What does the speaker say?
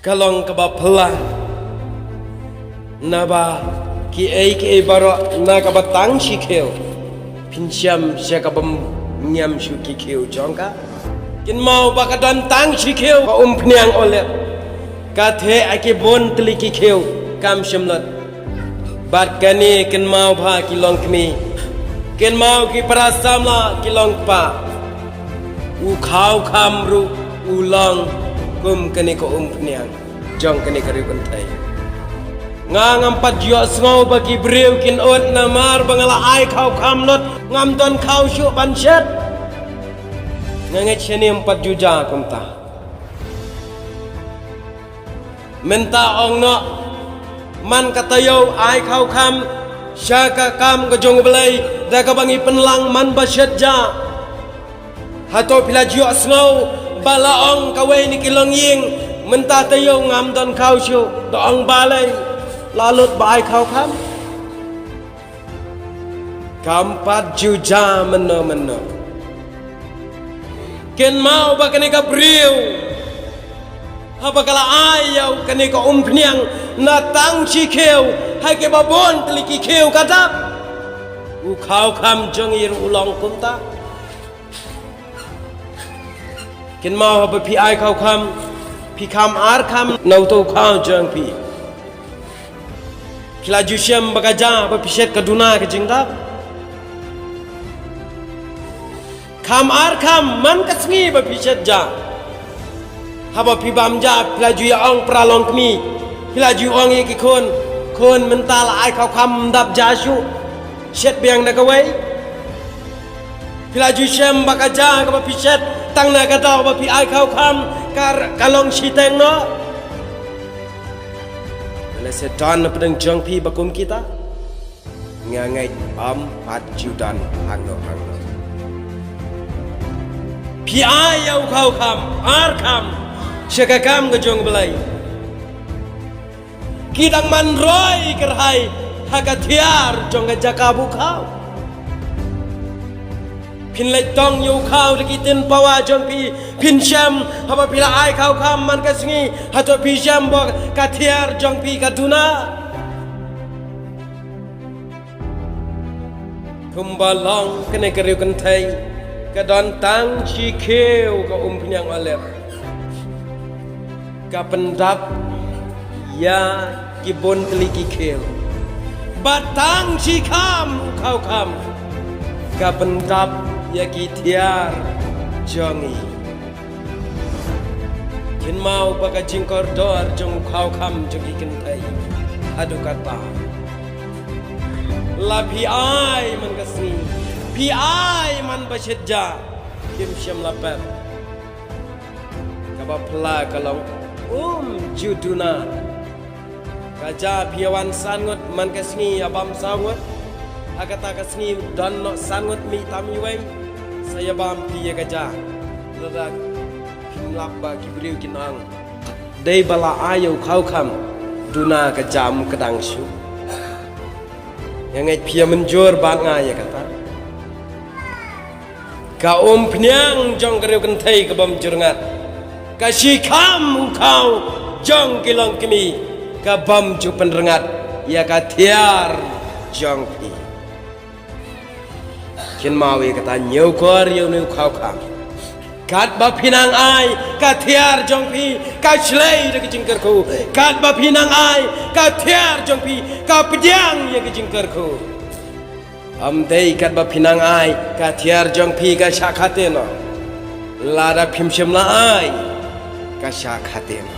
kalong kabapla naba ki baro na kabatang shikeu pinsyam siya kabam nyam shu kikeu jongka kin mau bakadan tang shikeu ka pniang ole ka the ake bon tli kikeu kam shimlat bat kani kin mau bha kilong kmi kin mau ki prasamla kilong pa u khau kham ru u long kum kani ko pniang jong kani kari kon thai ngang empat jua sngau bagi breu kin ot namar bangala ai khau kham lot ngam don khau shu ban shet ngange cheni empat juja kumta menta ong no man katayo ai khau kham syaka kam ke jong belai da ka bangi penlang man ba shet ja hato pila jua sngau bala ong kawe ni kilong ying menta tayo ngam don khau shu do ong balai lalut baik kau kam kampat juja meno ken mau bakane ka briu apa kala ayau kane ka pniang na tang chi kheu hai ke babon teliki kheu kata u khau kham jong ir ulong kumta ken mau apa pi ai khau kham pi kham ar kham nau to khau jong pi kila jusyam bakaja bapiset kaduna ke jingdap kham ar kham man kasngi bapiset ja haba pibam ja kila ju ong pralong kmi kila ju ong ki kon mental ai khau kham dap ja shu set biang na kawai kila jusyam bakaja bapiset tang na kata bapi ai khau kham kar kalong siteng no setan pedang jong pi bakum kita ngangai pat judan hangno pi ayau kau kam ar kam syakakam ke jong belai kidang man roi kerhai hakatiar jong jakabu kau pin lek tong yu kau dikitin pawa jong pi pin syam apa pila ai kau kam man kasngi hato pi syam bo katiar jong pi kaduna kumbalong kene keriu kentai kadon tang chi kheu ka pniang alep ka pendap ya kibon teliki kheu batang chi kam kau kam ka pendap ya kitiar jongi kin mau baka jingkor dor jong khau kham jogi kentai adu kata la pi ai man kasni pi ai man bashedja kim syam lapet kaba pla kalong juduna kaja piawan sangut man kasni abam sangut agata kasni don no sangut mi tamiwai saya bam piye kaja ladak kinlap ba kibriu kinang dei bala ayo khau kham duna kajam kedang shu yang ai pia menjur banga ya kata ka pniang jong keriu kentai ke bam jurngat ka shikam kau jong kilong kimi ka bam ju penrengat ya ka tiar jong pi kin mawi kata nyau kor yu nu khau kham kat ba pinang ai ka thiar jong pi ka chlei de jingkar ko kat ba pinang ai ka thiar jong pi ka pjang ye jingkar ko am dei kat ba pinang ai ka thiar jong pi ka shakhate no lara phimshem la ai ka shakhate no